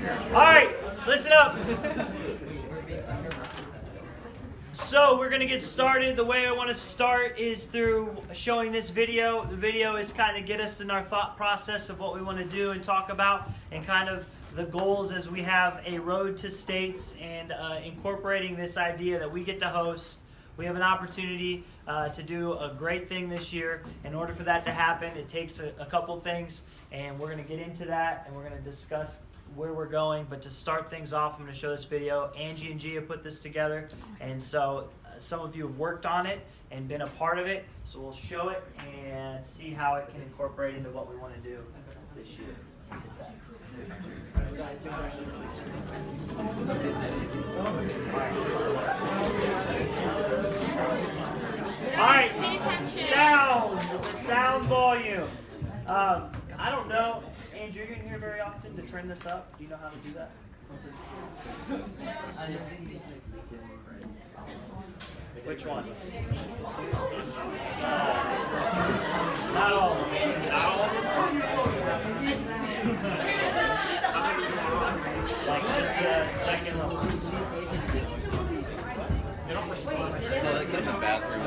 All right, listen up. So we're going to get started. The way I want to start is through showing this video. The video is kind of get us in our thought process of what we want to do and talk about, and kind of the goals as we have a road to states, and incorporating this idea that we get to host. We have an opportunity to do a great thing this year. In order for that to happen, it takes a couple things, and we're going to get into that, and we're going to discuss where we're going. But to start things off, I'm going to show this video. Angie and Gia put this together, and so some of you have worked on it and been a part of it, so we'll show it and see how it can incorporate into what we want to do this year. All right, sound, the sound volume. I don't know. Andrew, you're in here very often to turn this up. Do you know how to do that? Which one? Not all of them. Not all of them? Like just the second level. They don't respond. So like in the bathroom.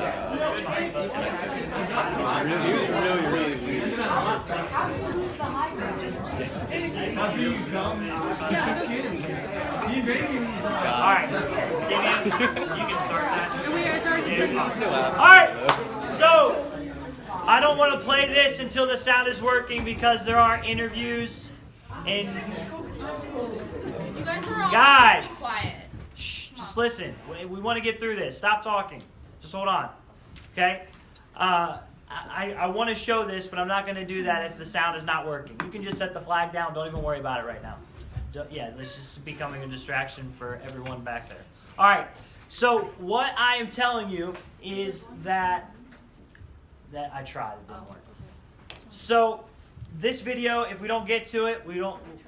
He was really weird. Alright, Damian, you can start that. It's already Still out. Alright, so I don't want to play this until the sound is working because there are interviews and You guys are all Guys. quiet. shh, just listen. We want to get through this. Stop talking. Just hold on. Okay? I want to show this, but I'm not going to do that if the sound is not working. You can just set the flag down. Don't even worry about it right now. Yeah, it's just becoming a distraction for everyone back there. All right. So what I am telling you is that I tried. It didn't work. So this video, if we don't get to it,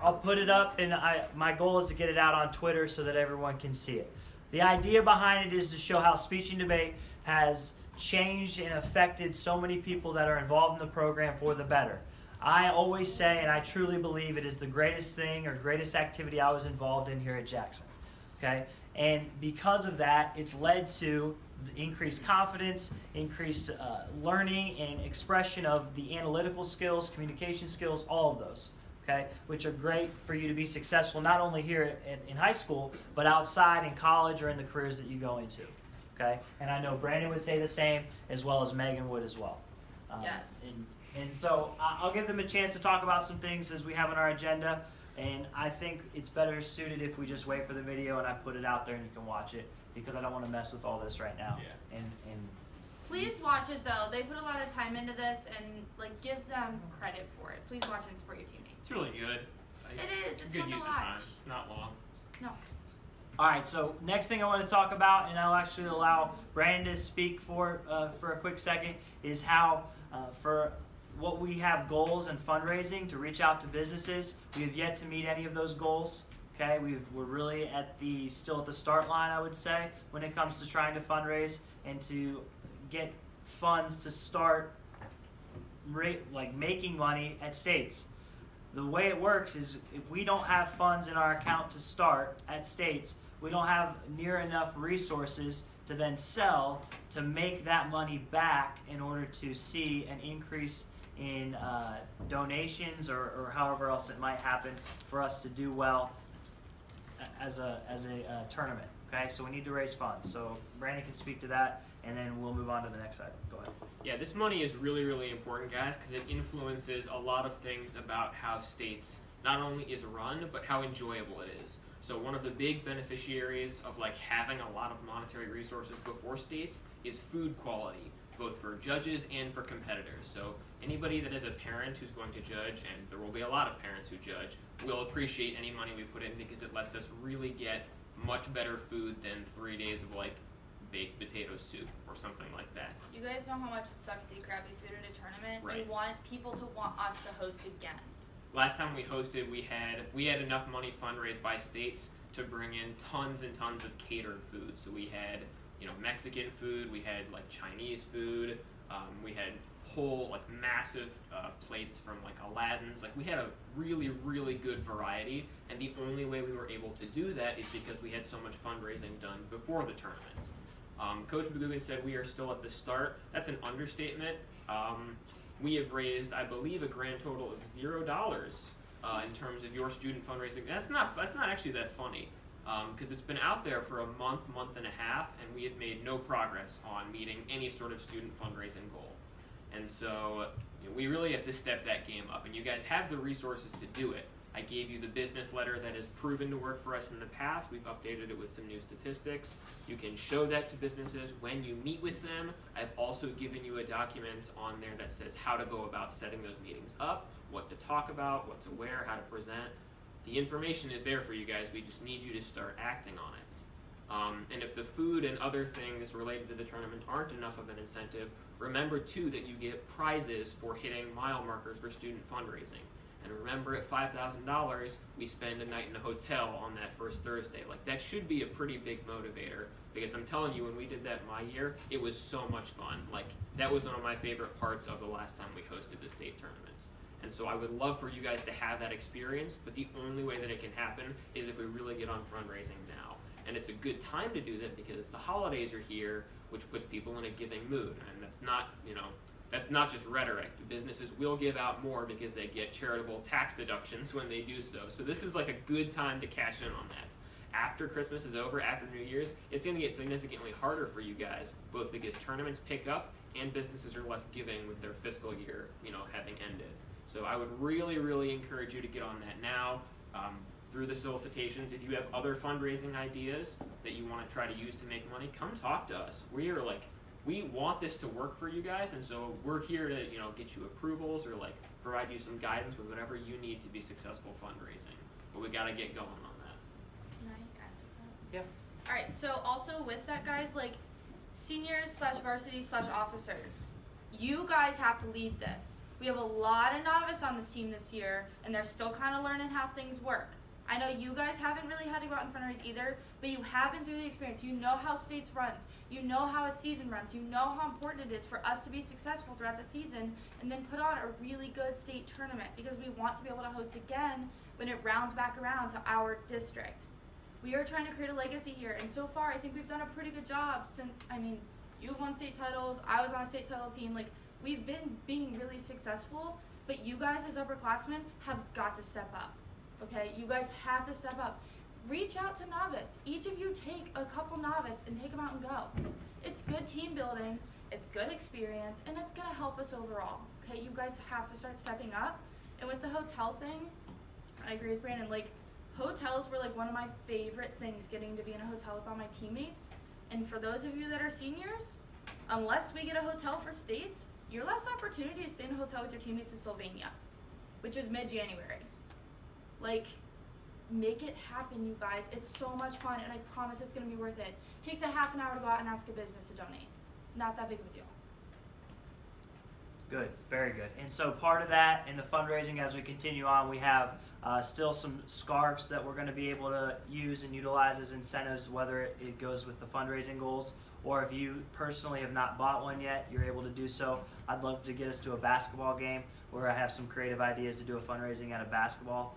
I'll put it up, and my goal is to get it out on Twitter so that everyone can see it. The idea behind it is to show how speech and debate has changed and affected so many people that are involved in the program for the better. I always say, and I truly believe, it is the greatest thing or greatest activity I was involved in here at Jackson. Okay? And because of that, it's led to increased confidence, increased learning and expression of the analytical skills, communication skills, all of those, okay, which are great for you to be successful not only here in high school, but outside in college or in the careers that you go into, okay? And I know Brandon would say the same, as well as Megan would as well. Yes. And so I'll give them a chance to talk about some things as we have on our agenda, and I think it's better suited if we just wait for the video and I put it out there and you can watch it, because I don't want to mess with all this right now. Yeah. And Please watch it though. They put a lot of time into this, and like give them credit for it. Please watch and support your teammates. It's really good. It is. It's good fun to use of time. watch. It's not long. No. all right, so next thing I want to talk about, and I'll actually allow Brandon to speak for a quick second, is how for what we have goals and fundraising to reach out to businesses. We have yet to meet any of those goals. Okay, we're really still at the start line, I would say, when it comes to trying to fundraise and to get funds to start making money at states. The way it works is if we don't have funds in our account to start at states, we don't have near enough resources to then sell to make that money back in order to see an increase in donations or however else it might happen for us to do well as a tournament. Okay, so we need to raise funds. So Brandon can speak to that, and then we'll move on to the next item. Go ahead. Yeah, this money is really, really important, guys, because it influences a lot of things about how states not only is run, but how enjoyable it is. So one of the big beneficiaries of having a lot of monetary resources before states is food quality, both for judges and for competitors. So anybody that is a parent who's going to judge, and there will be a lot of parents who judge, will appreciate any money we put in because it lets us really get much better food than 3 days of baked potato soup or something like that. You guys know how much it sucks to eat crappy food at a tournament. Right. We want people to want us to host again. Last time we hosted, we had enough money fundraised by states to bring in tons and tons of catered food. So we had Mexican food, we had Chinese food, we had whole like massive plates from like Aladdin's. Like we had a really, really good variety, and the only way we were able to do that is because we had so much fundraising done before the tournaments. Coach Begugan said we are still at the start. That's an understatement. We have raised, I believe, a grand total of $0 in terms of your student fundraising. That's not actually that funny, because it's been out there for a month and a half, and we have made no progress on meeting any sort of student fundraising goal. And so we really have to step that game up, and you guys have the resources to do it. I gave you the business letter that has proven to work for us in the past. We've updated it with some new statistics. You can show that to businesses when you meet with them. I've also given you a document on there that says how to go about setting those meetings up, what to talk about, what to wear, how to present. The information is there for you guys. We just need you to start acting on it. And if the food and other things related to the tournament aren't enough of an incentive, remember too that you get prizes for hitting mile markers for student fundraising. And remember, at $5,000, we spend a night in a hotel on that first Thursday. Like, that should be a pretty big motivator, because I'm telling you, when we did that my year, it was so much fun. Like, that was one of my favorite parts of the last time we hosted the state tournaments. And so I would love for you guys to have that experience, but the only way that it can happen is if we really get on fundraising now. And it's a good time to do that because the holidays are here, which puts people in a giving mood. And that's not, that's not just rhetoric. Businesses will give out more because they get charitable tax deductions when they do so. So this is like a good time to cash in on that. After Christmas is over, after New Year's, it's going to get significantly harder for you guys, both because tournaments pick up and businesses are less giving with their fiscal year, having ended. So I would really, really encourage you to get on that now. Through the solicitations, if you have other fundraising ideas that you want to try to use to make money, come talk to us. We want this to work for you guys, and so we're here to get you approvals or provide you some guidance with whatever you need to be successful fundraising. But we got to get going on that. Can I add to that? Yeah. All right. So also with that, guys, seniors / varsity / officers, you guys have to lead this. We have a lot of novice on this team this year, and they're still kind of learning how things work. I know you guys haven't really had to go out and fundraise either, but you have been through the experience. You know how states runs. You know how a season runs. You know how important it is for us to be successful throughout the season and then put on a really good state tournament, because we want to be able to host again when it rounds back around to our district. We are trying to create a legacy here, and so far I think we've done a pretty good job since, you've won state titles, I was on a state title team. We've been being really successful, but you guys as upperclassmen have got to step up. Okay, you guys have to step up. Reach out to novice. Each of you take a couple novice and take them out and go. It's good team building, it's good experience, and it's gonna help us overall. Okay, you guys have to start stepping up. And with the hotel thing, I agree with Brandon. Hotels were one of my favorite things, getting to be in a hotel with all my teammates. And for those of you that are seniors, unless we get a hotel for states, your last opportunity to stay in a hotel with your teammates is Sylvania, which is mid-January. Make it happen, you guys. It's so much fun, and I promise it's going to be worth it. It takes a half an hour to go out and ask a business to donate. Not that big of a deal. Good, very good. And so part of that in the fundraising, as we continue on, we have still some scarves that we're going to be able to use and utilize as incentives, whether it goes with the fundraising goals, or if you personally have not bought one yet, you're able to do so. I'd love to get us to a basketball game where I have some creative ideas to do a fundraising at a basketball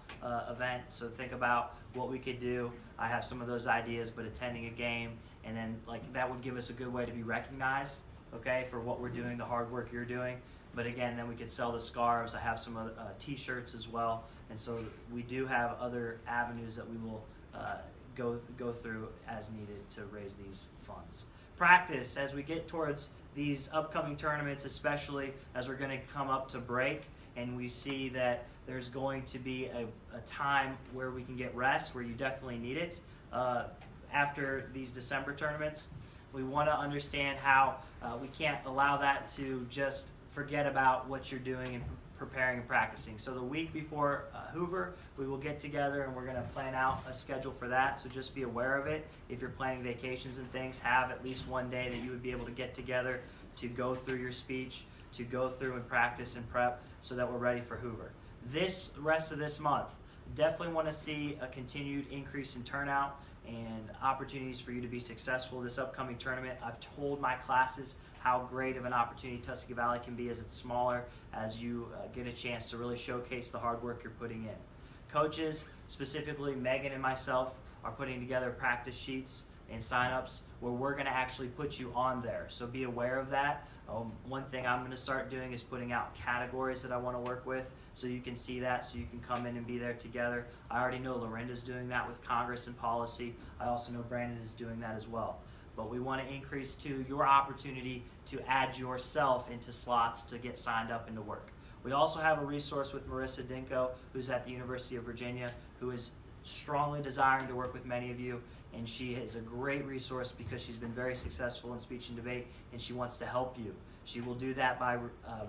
event. So think about what we could do. I have some of those ideas, but attending a game, and then that would give us a good way to be recognized, okay, for what we're doing, the hard work you're doing. But again, then we could sell the scarves. I have some other t-shirts as well. And so we do have other avenues that we will go through as needed to raise these funds. Practice, as we get towards these upcoming tournaments, especially as we're going to come up to break and we see that there's going to be a time where we can get rest, where you definitely need it after these December tournaments. We want to understand how we can't allow that to just forget about what you're doing and preparing and practicing. So the week before Hoover, we will get together and we're going to plan out a schedule for that. So just be aware of it. If you're planning vacations and things, have at least one day that you would be able to get together to go through your speech, to go through and practice and prep so that we're ready for Hoover. This rest of this month, definitely want to see a continued increase in turnout and opportunities for you to be successful this upcoming tournament. I've told my classes how great of an opportunity Tuskegee Valley can be as it's smaller, as you get a chance to really showcase the hard work you're putting in. Coaches, specifically Megan and myself, are putting together practice sheets and sign-ups where we're going to actually put you on there. So be aware of that. One thing I'm going to start doing is putting out categories that I want to work with so you can see that, so you can come in and be there together. I already know Lorinda's doing that with Congress and policy. I also know Brandon is doing that as well. But we want to increase too your opportunity to add yourself into slots to get signed up and to work. We also have a resource with Marissa Dinko, who's at the University of Virginia, who is strongly desiring to work with many of you, and she is a great resource because she's been very successful in speech and debate, and she wants to help you. She will do that by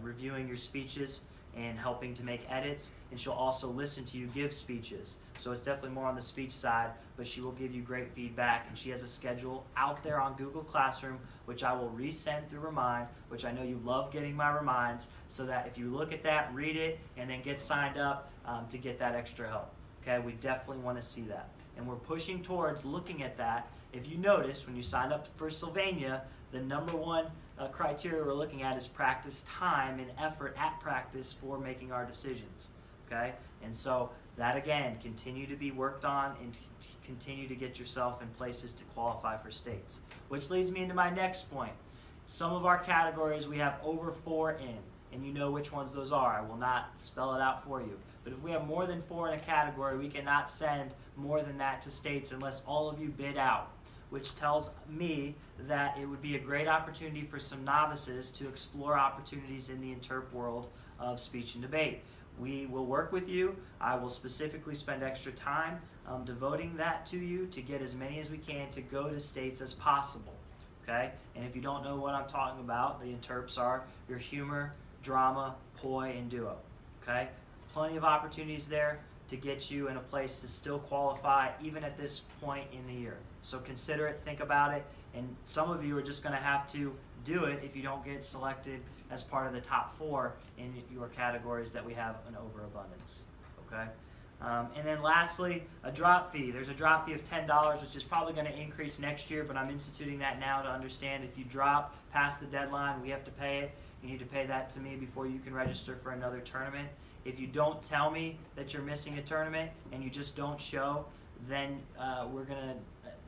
reviewing your speeches and helping to make edits, and she'll also listen to you give speeches. So it's definitely more on the speech side, but she will give you great feedback, and she has a schedule out there on Google Classroom, which I will resend through Remind, which I know you love getting my reminds, so that if you look at that, read it, and then get signed up to get that extra help. Okay, we definitely want to see that. And we're pushing towards looking at that. If you notice, when you signed up for Sylvania, the number one criteria we're looking at is practice time and effort at practice for making our decisions. Okay, and so that again, continue to be worked on and continue to get yourself in places to qualify for states. Which leads me into my next point. Some of our categories we have over 4 in, and you know which ones those are. I will not spell it out for you. But if we have more than 4 in a category, we cannot send more than that to states unless all of you bid out, which tells me that it would be a great opportunity for some novices to explore opportunities in the interp world of speech and debate. We will work with you. I will specifically spend extra time devoting that to you to get as many as we can to go to states as possible. Okay? And if you don't know what I'm talking about, the interps are your humor, drama, poi, and duo. Okay? Plenty of opportunities there to get you in a place to still qualify even at this point in the year. So consider it, think about it, and some of you are just going to have to do it if you don't get selected as part of the top 4 in your categories that we have an overabundance. Okay? And then lastly, a drop fee. There's a drop fee of $10, which is probably going to increase next year, but I'm instituting that now to understand if you drop past the deadline, we have to pay it. You need to pay that to me before you can register for another tournament. If you don't tell me that you're missing a tournament and you just don't show, then we're going to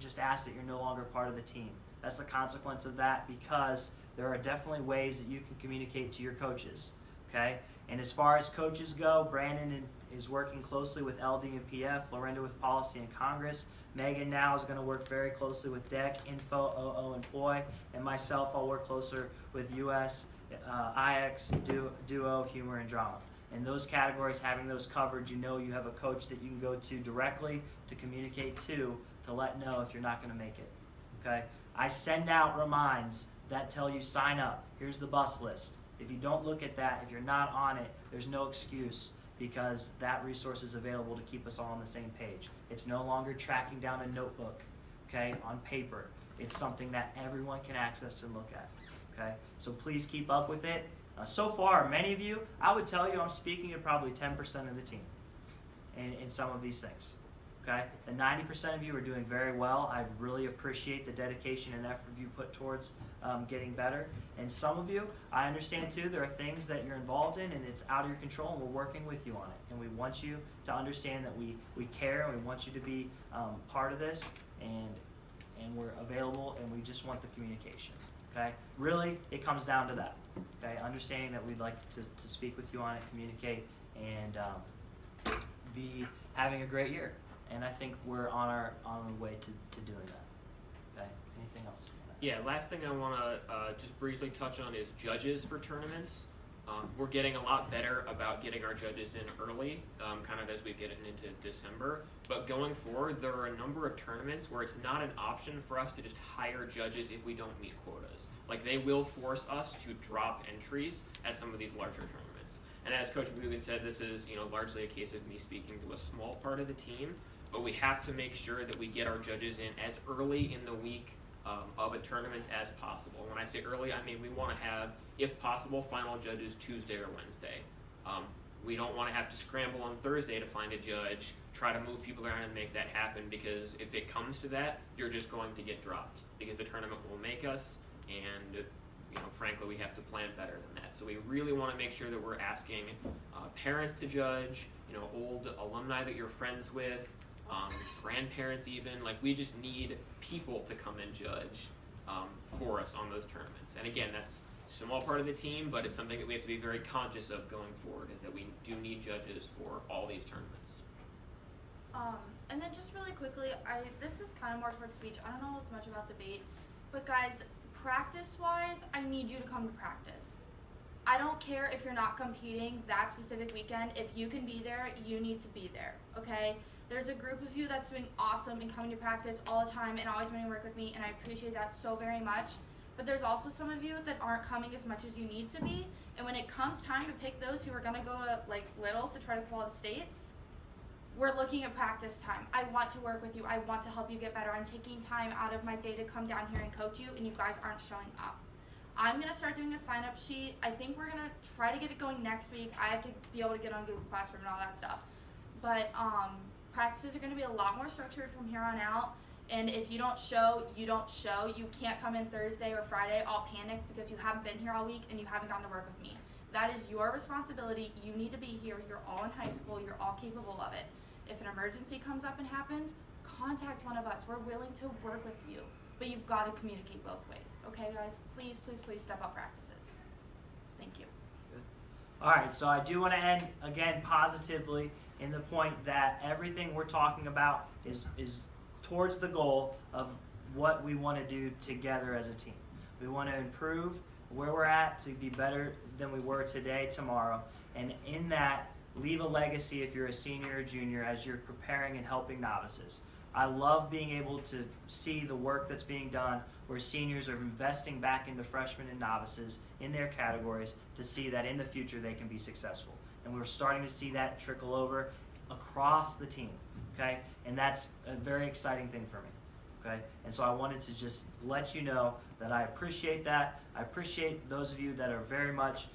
just ask that you're no longer part of the team. That's the consequence of that, because there are definitely ways that you can communicate to your coaches. Okay? And as far as coaches go, Brandon is working closely with LD and PF, Lorinda with policy and Congress. Megan now is going to work very closely with DEC, Info, OO, and POI. And myself, I'll work closer with US, IX, Duo, Humor, and Drama. In those categories, having those covered, you know you have a coach that you can go to directly to communicate to let know if you're not going to make it. Okay? I send out reminds that tell you sign up. Here's the bus list. If you don't look at that, if you're not on it, there's no excuse, because that resource is available to keep us all on the same page. It's no longer tracking down a notebook, okay, on paper. It's something that everyone can access and look at. Okay? So please keep up with it. So far, many of you, I would tell you I'm speaking to probably 10% of the team in some of these things. Okay? The 90% of you are doing very well. I really appreciate the dedication and effort you put towards getting better. And some of you, I understand too, there are things that you're involved in and it's out of your control, and we're working with you on it. And we want you to understand that we care, and we want you to be part of this, and we're available, and we just want the communication. Okay? Really, it comes down to that. Okay? Understanding that we'd like to speak with you on it, communicate, and be having a great year. And I think we're on our way to doing that. Okay? Anything else? Yeah, last thing I want to just briefly touch on is judges for tournaments. We're getting a lot better about getting our judges in early, kind of as we get into December. But going forward, there are a number of tournaments where it's not an option for us to just hire judges if we don't meet quotas. Like, they will force us to drop entries at some of these larger tournaments. And as Coach Bugan said, this is largely a case of me speaking to a small part of the team. But we have to make sure that we get our judges in as early in the week of a tournament as possible. When I say early, I mean we want to have, if possible, final judges Tuesday or Wednesday. We don't want to have to scramble on Thursday to find a judge, try to move people around and make that happen, because if it comes to that, you're just going to get dropped, because the tournament will make us, and frankly, we have to plan better than that. So we really want to make sure that we're asking parents to judge, old alumni that you're friends with, grandparents even. Like, we just need people to come and judge for us on those tournaments. And again, that's a small part of the team, but it's something that we have to be very conscious of going forward, is that we do need judges for all these tournaments. And then just really quickly, this is kind of more towards speech. I don't know as much about debate, but guys, practice-wise, I need you to come to practice. I don't care if you're not competing that specific weekend. If you can be there, you need to be there, okay? There's a group of you that's doing awesome and coming to practice all the time and always wanting to work with me, and I appreciate that so very much. But there's also some of you that aren't coming as much as you need to be, and when it comes time to pick those who are going to go to, like, littles to try to qualify states, we're looking at practice time. I want to work with you. I want to help you get better. I'm taking time out of my day to come down here and coach you, and you guys aren't showing up. I'm going to start doing a sign-up sheet. I think we're going to try to get it going next week. I have to be able to get on Google Classroom and all that stuff. But practices are going to be a lot more structured from here on out. And if you don't show, you don't show. You can't come in Thursday or Friday all panicked because you haven't been here all week and you haven't gotten to work with me. That is your responsibility. You need to be here. You're all in high school. You're all capable of it. If an emergency comes up and happens, contact one of us. We're willing to work with you. But you've got to communicate both ways. Okay, guys? Please, please, please step up practices. Thank you. All right, so I do want to end, again, positively in the point that everything we're talking about is towards the goal of what we want to do together as a team. We want to improve where we're at to be better than we were today, tomorrow, and in that, leave a legacy if you're a senior or junior as you're preparing and helping novices. I love being able to see the work that's being done where seniors are investing back into freshmen and novices in their categories to see that in the future they can be successful. And we're starting to see that trickle over across the team, okay? And that's a very exciting thing for me, okay? And so I wanted to just let you know that I appreciate that. I appreciate those of you that are very much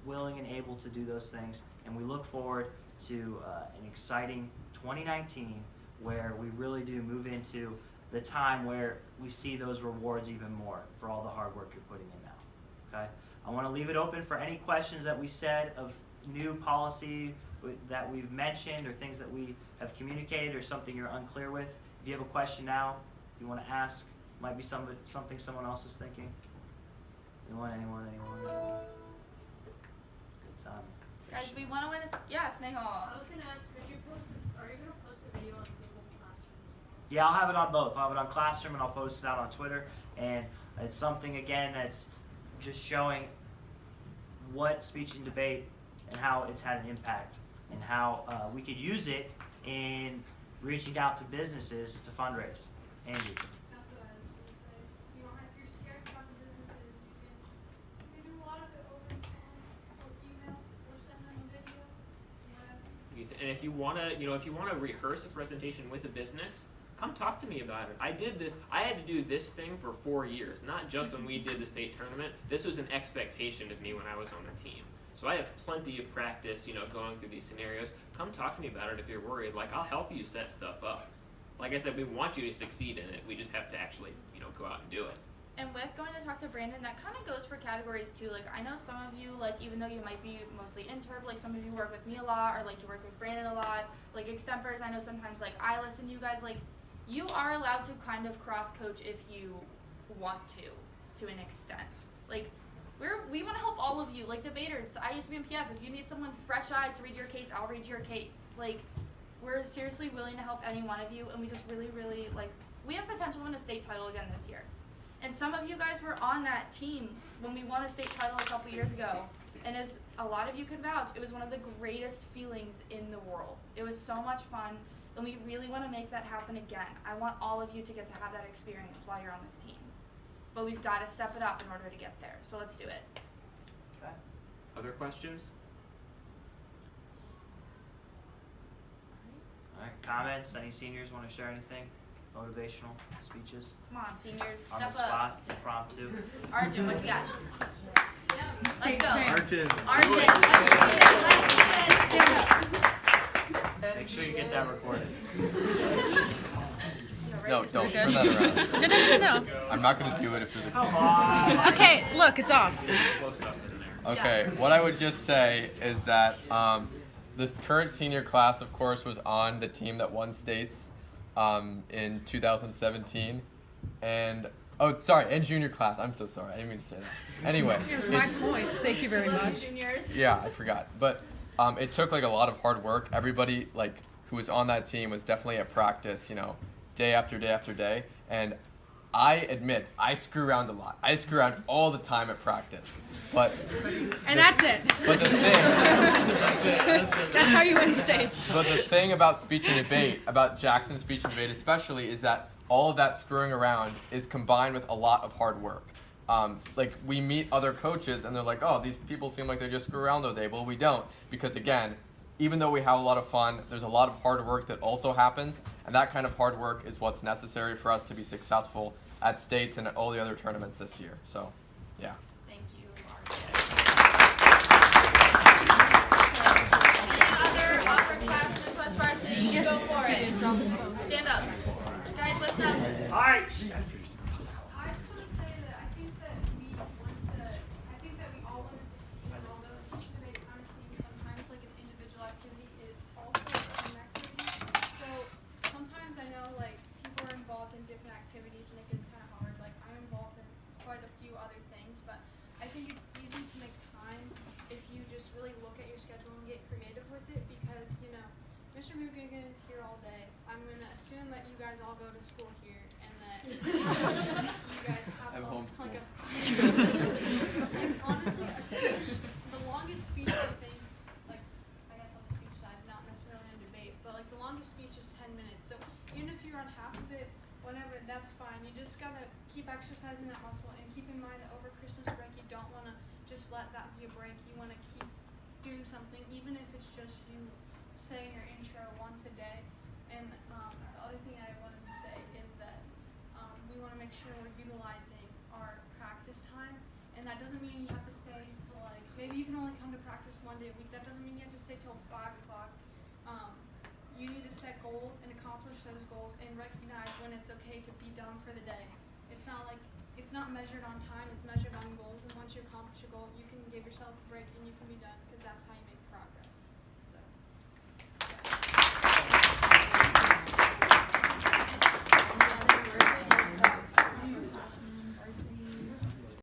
willing and able to do those things. And we look forward to an exciting 2019 where we really do move into the time where we see those rewards even more for all the hard work you're putting in now. Okay? I want to leave it open for any questions that we said of new policy that we've mentioned or things that we have communicated or something you're unclear with. If you have a question now, if you want to ask, might be something someone else is thinking. Anyone? Good time. Guys, we want to win yes, Nehal. I was going to ask, are you going to post the video on Google Classroom? Yeah, I'll have it on both. I'll have it on Classroom and I'll post it out on Twitter. And it's something, again, that's just showing what speech and debate and how it's had an impact and how we could use it in reaching out to businesses to fundraise. Andy. That's what I was going to say. If you're scared to talk to businesses, you can do a lot of it over the phone or email or send them a video, whatever. And if you want to rehearse a presentation with a business, come talk to me about it. I had to do this thing for 4 years, not just when we did the state tournament. This was an expectation of me when I was on the team. So I have plenty of practice, going through these scenarios. Come talk to me about it if you're worried. Like, I'll help you set stuff up. Like I said, we want you to succeed in it. We just have to actually, go out and do it. And with going to talk to Brandon, that kind of goes for categories too. Like, I know some of you, like, even though you might be mostly interp, like, some of you work with me a lot, or, like, you work with Brandon a lot. Like, extempers, I know sometimes, like, I listen to you guys. Like, you are allowed to kind of cross-coach if you want to an extent. Like, we want to help all of you. Like, debaters, I used to be in PF. If you need someone fresh eyes to read your case, I'll read your case. Like, we're seriously willing to help any one of you, and we just really, really, like, we have potential to win a state title again this year. And some of you guys were on that team when we won a state title a couple years ago. And as a lot of you can vouch, it was one of the greatest feelings in the world. It was so much fun, and we really want to make that happen again. I want all of you to get to have that experience while you're on this team. But we've got to step it up in order to get there. So let's do it. Okay. Other questions? All right. Comments? Any seniors want to share anything? Motivational speeches? Come on, seniors, On the step up. spot, impromptu. Arjun, what you got? Let's go. Arjun. Arjun, let's Make sure you get that recorded. right? No, Is don't it turn good? that around. No. I'm not gonna do it if there's a Come on. Okay, look, it's off. Close up in there. Okay, what I would just say is that this current senior class, of course, was on the team that won states in 2017, and and junior class. I'm so sorry, I didn't mean to say that. Anyway, Here's my point. Thank you very much. Juniors. yeah, I forgot, but it took like a lot of hard work. Everybody like who was on that team was definitely at practice, day after day after day, and I admit, I screw around a lot. I screw around all the time at practice. But That's it. But the thing That's how you win states. But the thing about speech and debate, about Jackson's speech and debate especially, is that all of that screwing around is combined with a lot of hard work. Like we meet other coaches and they're like, oh, these people seem like they just screw around all day. Well, we don't, because again, even though we have a lot of fun, there's a lot of hard work that also happens, and that kind of hard work is what's necessary for us to be successful at states and at all the other tournaments this year. So, yeah. Thank you, Any other awkward questions plus varsity? Yes, Go for he it. did drop his phone. Stand up. Guys, listen up. All right. I just want to say that I think that we all want to succeed, and although speech and debate kind of seems sometimes like an individual activity, it's also a team activity. So sometimes I know like people are involved in different activities and it gets kind of hard. Like I'm involved in quite a few other things, but I think it's easy to make time if you just really look at your schedule and get creative with it, because Mr. Mugigan is here all day. I'm gonna assume that you guys all go to school here and that you guys have I'm homeschooled. like honestly, a speech, the longest speech I think, like I guess on the speech side, not necessarily on debate, but like the longest speech is 10 minutes. So even if you're on half of it, whatever, that's fine. You just gotta keep exercising that muscle and keep in mind that over Christmas break you don't wanna just let that be a break. You wanna keep doing something, even if it's just you saying your intro once a day. And the other thing I wanted to say is that we want to make sure we're utilizing our practice time, and that doesn't mean you have to stay till like, maybe you can only come to practice one day a week. That doesn't mean you have to stay till 5 o'clock. You need to set goals and accomplish those goals and recognize when it's okay to be done for the day. It's not measured on time, it's measured on goals, and once you accomplish a goal, you can give yourself a break and you can be done, because that's how you